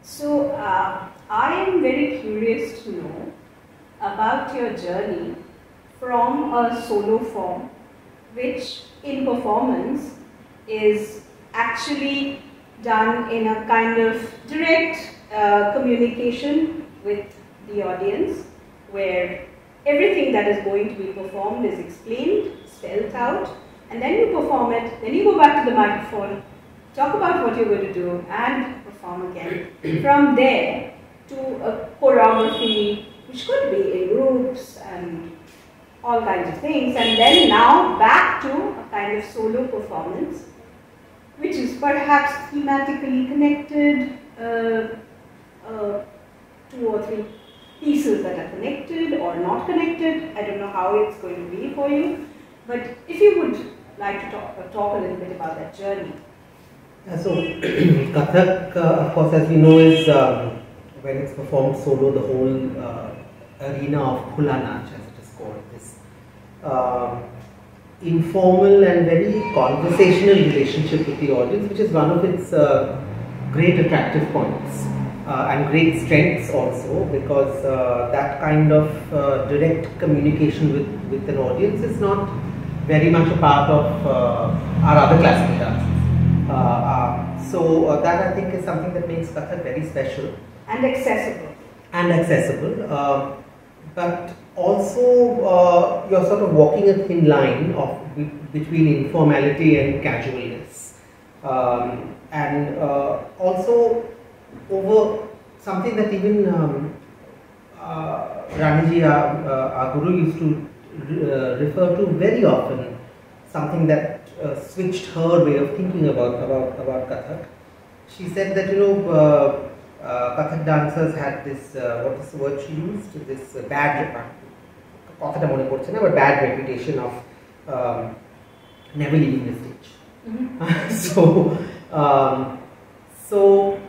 So, I am very curious to know about your journey from a solo form, which in performance is actually done in a kind of direct communication with the audience, where everything that is going to be performed is explained, spelled out, and then you perform it, then you go back to the microphone, talk about what you're going to do, and perform again. From there to a choreography, which could be in groups and all kinds of things, and then now back to a kind of solo performance, which is perhaps thematically connected, two or three pieces that are connected or not connected. I don't know how it's going to be for you, but if you would like to talk a little bit about that journey. So, Kathak, of course, as we know, is when it's performed solo, the whole arena of khula nach, as it is called, this informal and very conversational relationship with the audience, which is one of its great attractive points and great strengths also, because that kind of direct communication with an audience is not very much a part of our other classical dances. So that I think is something that makes Kathak very special. And accessible. And accessible. But also you're sort of walking a thin line of between informality and casualness. And also over something that even Raniji, our guru, used to refer to very often, something that switched her way of thinking about Kathak. She said that, Kathak dancers had this, what is the word she used? This bad reputation of never leaving the stage. Mm-hmm. So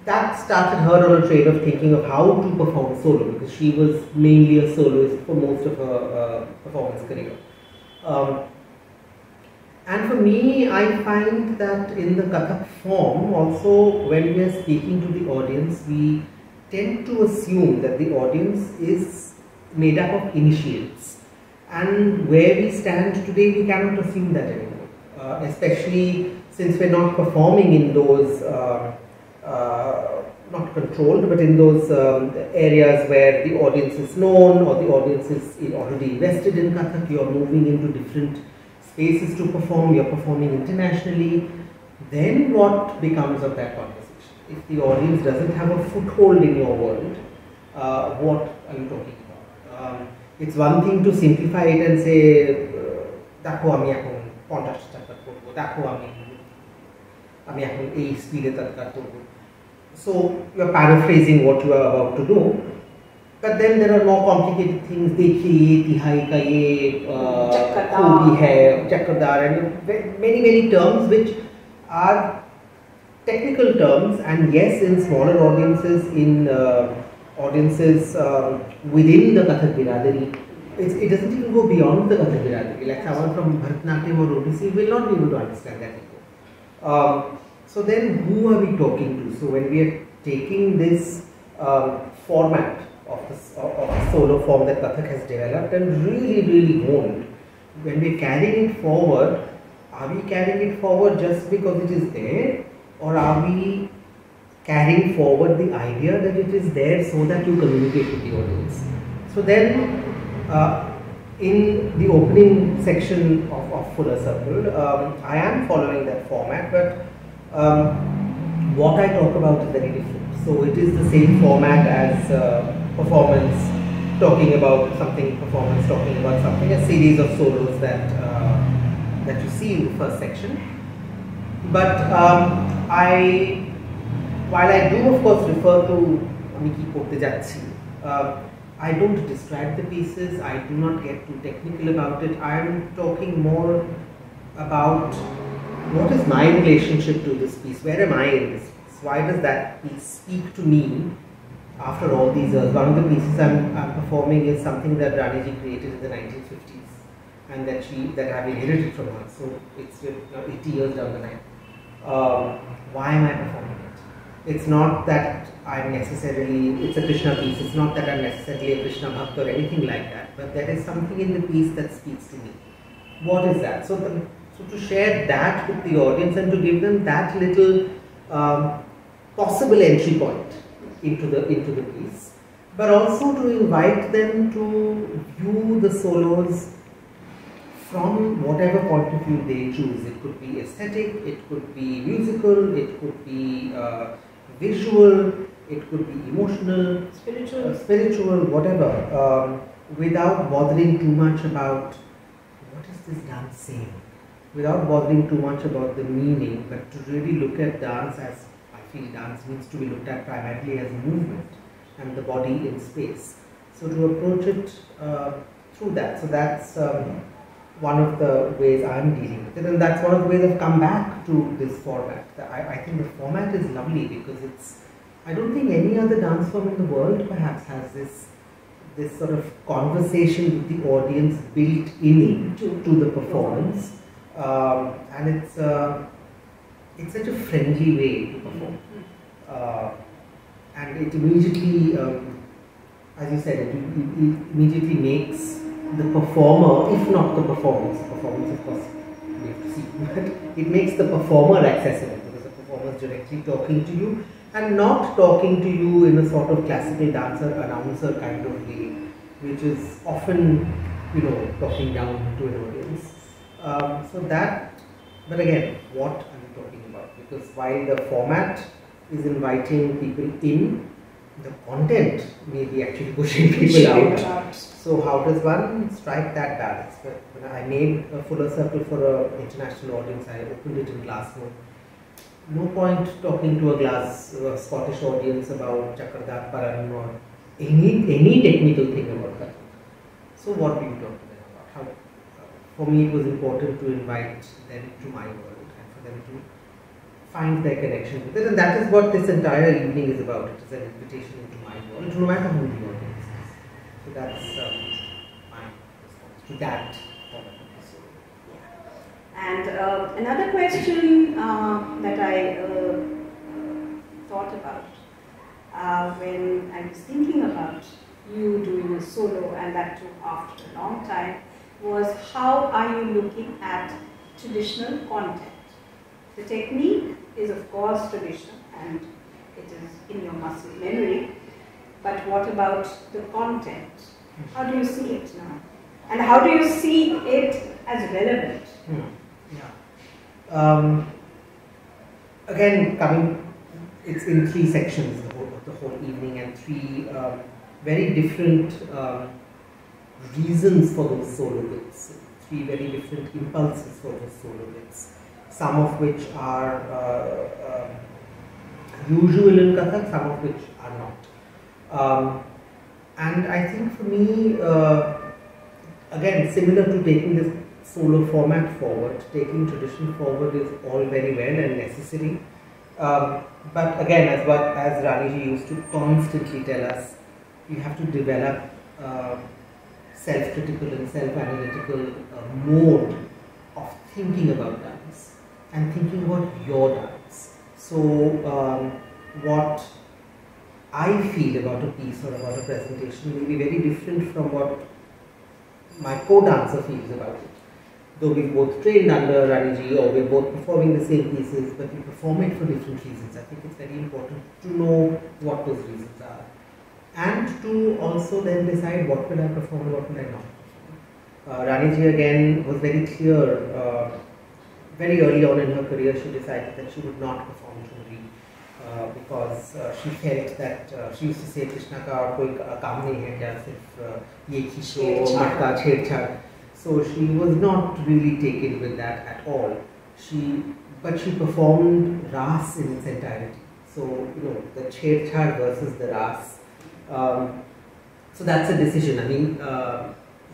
that started her on a train of thinking of how to perform solo, because she was mainly a soloist for most of her performance career. And for me, I find that in the Kathak form, also when we are speaking to the audience, we tend to assume that the audience is made up of initiates. And where we stand today, we cannot assume that anymore. Especially since we're not performing in those, not controlled, but in those areas where the audience is known or the audience is already invested in Kathak. You're moving into different spaces to perform, you're performing internationally. Then what becomes of that conversation? If the audience doesn't have a foothold in your world, what are you talking about? It's one thing to simplify it and say, "Dakho ami ekhon 50 টা কাট করব, দেখো আমি এখন এই স্পিডে কাট করব." So you're paraphrasing what you are about to do. But then there are more complicated things, देखिए तिहाई का ये खूबी है, चक्रदार, and many terms which are technical terms, and yes, in smaller audiences, in audiences within the Kathak biradari, it doesn't even go beyond the Kathak biradari. Like someone from Bharatanatyam or Odissi will not be able to understand that. So then who are we talking to? So when we are taking this format of the solo form that Kathak has developed and really honed, when we are carrying it forward, are we carrying it forward just because it is there, or are we carrying forward the idea that it is there so that you communicate with the audience? So then in the opening section of Fuller Circle, I am following that format, but what I talk about is very different. So it is the same format as performance, talking about something, performance, talking about something, a series of solos that you see in the first section. But while I do of course refer to Miki Korte Jacchi, I don't describe the pieces, I do not get too technical about it. I am talking more about what is my relationship to this piece, where am I in this piece, why does that piece speak to me after all these years. One of the pieces I'm performing is something that Raniji created in the 1950s, and that I've inherited from her. So it's 80 years down the line. Why am I performing it? It's not that I'm necessarily, it's a Krishna piece, it's not that I'm necessarily a Krishna Bhakt or anything like that, but there is something in the piece that speaks to me. What is that? So to share that with the audience and to give them that little possible entry point into the piece, but also to invite them to view the solos from whatever point of view they choose. It could be aesthetic, it could be musical, it could be visual, it could be emotional, spiritual, whatever, without bothering too much about what is this dance saying, without bothering too much about the meaning, but to really look at dance as, I feel dance needs to be looked at primarily as movement and the body in space. So to approach it through that. So that's one of the ways I'm dealing with it, and that's one of the ways I've come back to this format. I think the format is lovely because it's, I don't think any other dance form in the world perhaps has this sort of conversation with the audience built in to the performance, and it's such a friendly way to perform, and it immediately, as you said, it immediately makes the performer, if not the performance of course we have to see, but it makes the performer accessible because the performer is directly talking to you and not talking to you in a sort of classical dancer, announcer kind of way, which is often, talking down to an audience. So that, but again, what are we talking about? Because while the format is inviting people in, the content may be actually pushing people out. So how does one strike that balance? When I made a fuller circle for an international audience, I opened it in Glasgow. No point talking to a Scottish audience about Chakradar Paran or any technical thing about that. So what do you talk to them about? For me, it was important to invite them into my world and for them to find their connection with it, and that is what this entire evening is about. It is an invitation into my world, no matter who the audience is. So that's my response to that format of the story. Yeah. And another question that I thought about when I was thinking about you doing a solo, and that too after a long time, was how are you looking at traditional content? The technique is of course traditional and it is in your muscle memory, but what about the content? How do you see it now? And how do you see it as relevant? Yeah. Again, it's in 3 sections, the whole evening, and 3 very different reasons for those solo bits, 3 very different impulses for those solo bits. Some of which are usual in Kathak, some of which are not. And I think for me, again, similar to taking this solo format forward, taking tradition forward is all very well and necessary. But again, as Raniji used to constantly tell us, you have to develop self-critical and self-analytical mode of thinking about dance and thinking about your dance. So what I feel about a piece or about a presentation may be very different from what my co-dancer feels about it. Though we both trained under Raniji or we're both performing the same pieces, but we perform it for different reasons. I think it's very important to know what those reasons are, and to also then decide what will I perform and what will I not perform. Raniji again was very clear. Very early on in her career, she decided that she would not perform Chundri because she felt that she used to say Krishna ka aur koi kaam nahi hai kya, sirf ye hi show, matka chhed-chhad. So she was not really taken with that at all. But she performed Ras in its entirety. So the chhed-chhad versus the Ras. So that's a decision. I mean,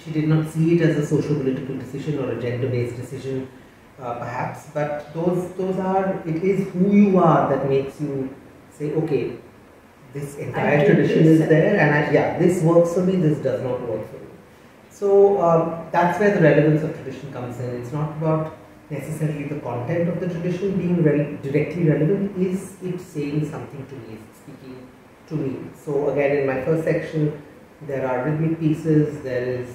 she did not see it as a socio-political decision or a gender-based decision. Perhaps, but those are, it is who you are that makes you say, okay, this entire tradition is there, and this works for me, this does not work for me. So that's where the relevance of tradition comes in. It's not about necessarily the content of the tradition being directly relevant. Is it saying something to me? Is it speaking to me? So again, in my first section, there are rhythmic pieces. There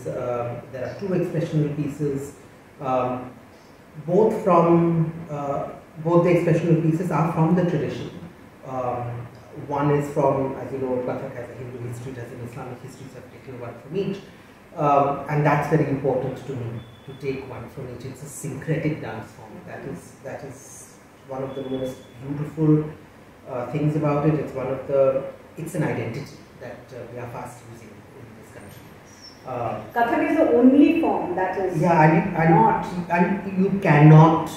are two expressional pieces. Both the expressional pieces are from the tradition. One is from, as you know, Kathak has a Hindu history, it has an Islamic history, so I've taken one from each. And that's very important to me, to take one from each. It's a syncretic dance form. That is one of the most beautiful things about it. It's an identity that we are fast losing in this country. Kathak is the only form that is and you cannot.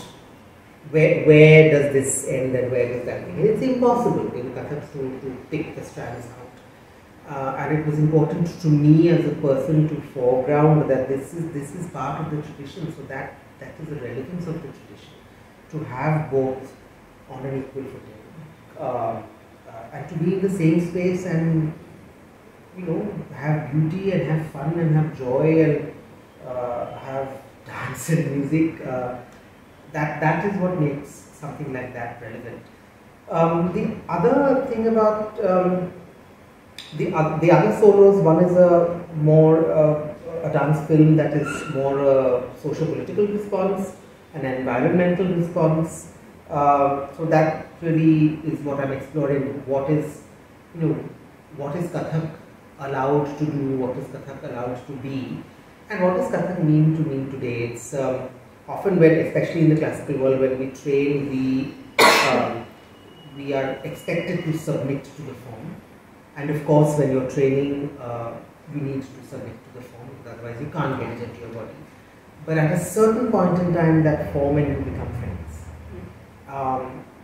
Where does this end and where does that begin? It's impossible in Kathak to pick the strands out. And it was important to me as a person to foreground that this is part of the tradition, so that is the relevance of the tradition, to have both on an equal footing, and to be in the same space and have beauty and have fun and have joy and have dance and music. That is what makes something like that relevant. The other thing about the other solos, one is a dance film that is more a socio-political response, an environmental response. So that really is what I'm exploring. What is Kathak allowed to do? What is Kathak allowed to be? And what does Kathak mean to me today? It's often especially in the classical world, when we train, we are expected to submit to the form. And of course, when you're training, you need to submit to the form, because otherwise you can't get it into your body. But at a certain point in time, that form and you become friends.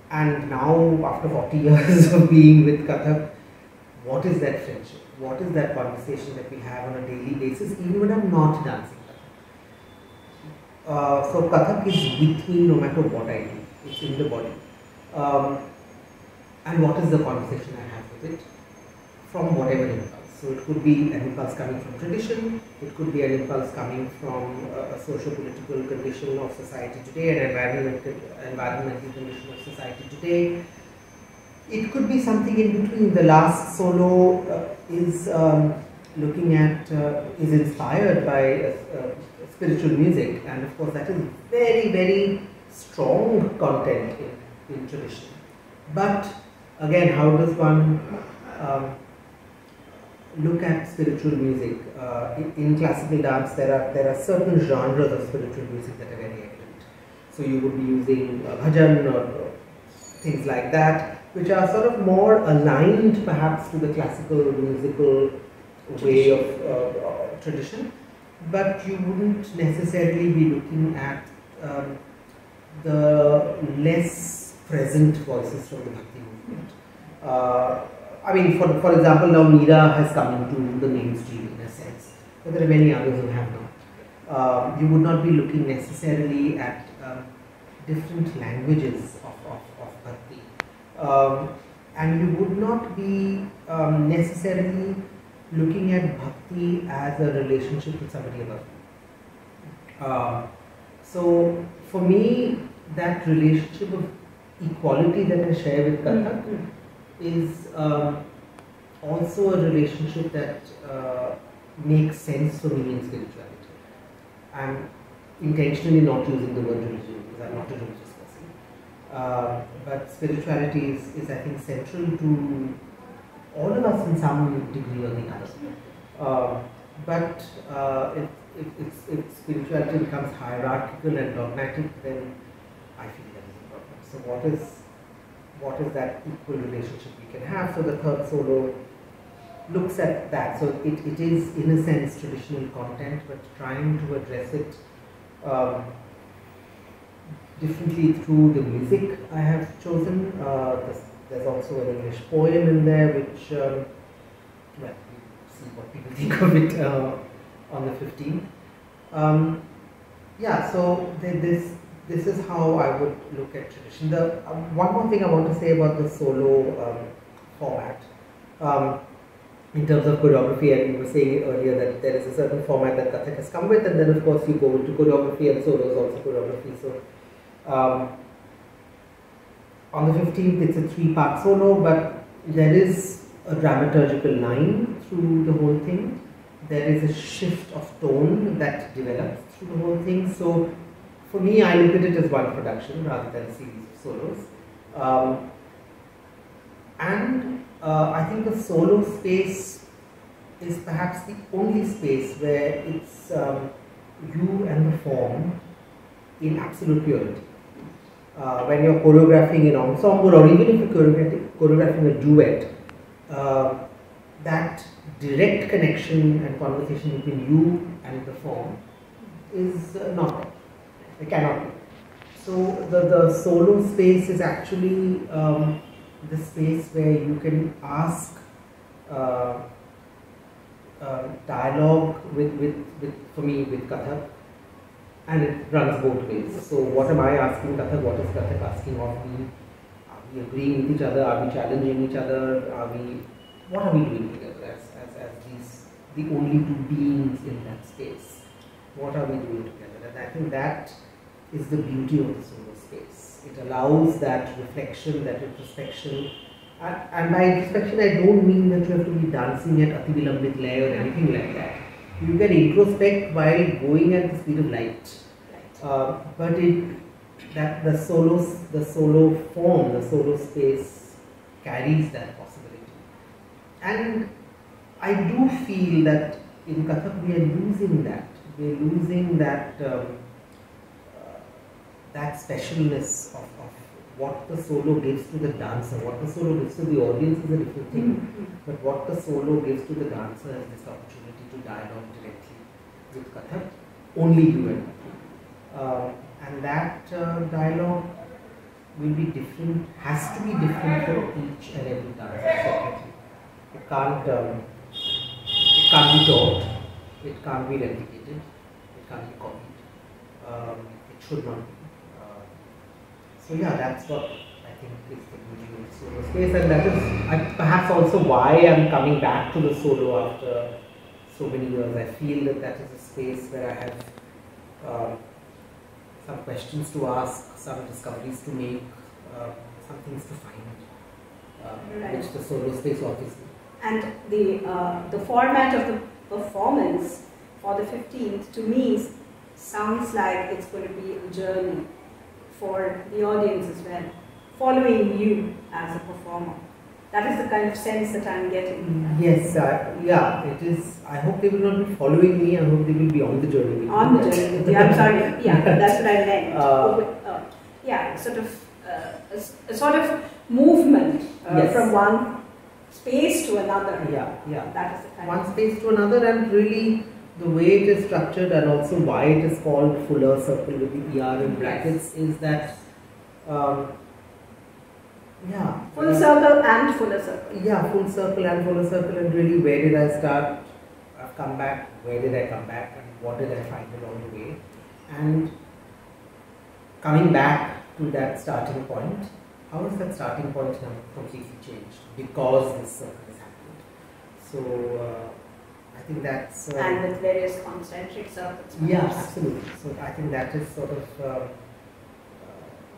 And now, after 40 years of being with Kathak, what is that friendship? What is that conversation that we have on a daily basis, even when I'm not dancing Kathak? So Kathak is with me no matter what I do. It's in the body. And what is the conversation I have with it? From whatever impulse. So it could be an impulse coming from tradition, it could be an impulse coming from a socio-political condition of society today, an environmental condition of society today. It could be something in between. The last solo is inspired by spiritual music, and of course that is very, very strong content in tradition. But again, how does one look at spiritual music? In classical dance, there are certain genres of spiritual music that are very evident. So you would be using bhajan or things like that, which are sort of more aligned perhaps to the classical musical way of tradition, but you wouldn't necessarily be looking at the less present voices from the Bhakti movement. I mean, for example, now Meera has come into the mainstream in a sense, but there are many others who have not. You would not be looking necessarily at different languages of Bhakti. And you would not be necessarily looking at Bhakti as a relationship with somebody above. So for me, that relationship of equality that I share with Kathak is also a relationship that makes sense for me in spirituality. I'm intentionally not using the word religion because I'm not a religious person. But spirituality is I think central to all of us in some degree or the other. But if spirituality becomes hierarchical and dogmatic, then I feel there is a problem. So what is that equal relationship we can have? So the third solo looks at that. So it is in a sense traditional content, but trying to address it differently through the music I have chosen. There's also an English poem in there, which well, we'll see what people think of it on the 15th. Yeah, so this is how I would look at tradition. One more thing I want to say about the solo format. In terms of choreography, and we were saying earlier that there is a certain format that Kathak has come with, and then of course you go into choreography, and solo is also choreography. So On the 15th, it's a 3-part solo, but there is a dramaturgical line through the whole thing. There is a shift of tone that develops through the whole thing. So, for me, I look at it as one production rather than a series of solos. I think the solo space is perhaps the only space where it's you and the form in absolute purity. When you're choreographing an ensemble, or even if you're choreographing a duet, that direct connection and conversation between you and the form is not there. It cannot be. So the solo space is actually the space where you can ask dialogue for me with Kathak, and it runs both ways. So what am I asking Kathak? What is Kathak asking of me? Are we agreeing with each other? Are we challenging each other? What are we doing together as the only two beings in that space? What are we doing together? And I think that is the beauty of the solo space. It allows that reflection, that introspection. And by introspection, I don't mean that you have to be dancing at Ati Vilambit Lay or anything like that. You can introspect while going at the speed of light. But the solo form, the solo space carries that possibility. And I do feel that in Kathak we are losing that. We are losing that that specialness of what the solo gives to the dancer. What the solo gives to the audience is a different thing. But what the solo gives to the dancer is this opportunity to dialogue directly with Kathak, only you and Kathak. And that dialogue will be different, has to be different for each and every dancer separately. It can't be taught, it can't be replicated, it can't be copied. It should not be. So yeah, that's what I think is the beauty of the solo space, and that is perhaps also why I'm coming back to the solo after so many years. I feel that is a space where I have some questions to ask, some discoveries to make, some things to find, which the solo space offers me. And the format of the performance for the 15th to me sounds like it's going to be a journey for the audience as well, following you as a performer. That is the kind of sense that I'm getting. Yes, yeah, it is. I hope they will not be following me. I hope they will be on the journey. On the journey. Yeah, I'm sorry. Yeah, that's what I meant. Yeah, sort of a sort of movement yes. from one space to another. Yeah. That is the kind one space to another, and really the way it is structured, and also why it is called fuller circle with the ER in brackets, is that full circle and fuller circle. Yeah, full circle and fuller circle, and really where did I start? I've come back. Where did I come back? And what did I find along the way? And coming back to that starting point, how has that starting point now completely changed because this circle has happened? So I think that's and with various concentric circles. Yeah, absolutely. So I think that is sort of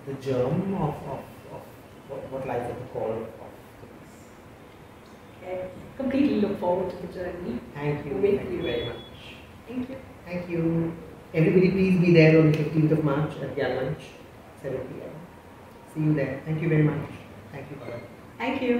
the germ of what lies at the core of the piece. Okay. Completely look forward to the journey. Thank you. With Thank you very much. Thank you. Thank you. Everybody please be there on the 15th of March at Gyan Manch, 7 p.m. See you there. Thank you very much. Thank you, Bharat. Thank you.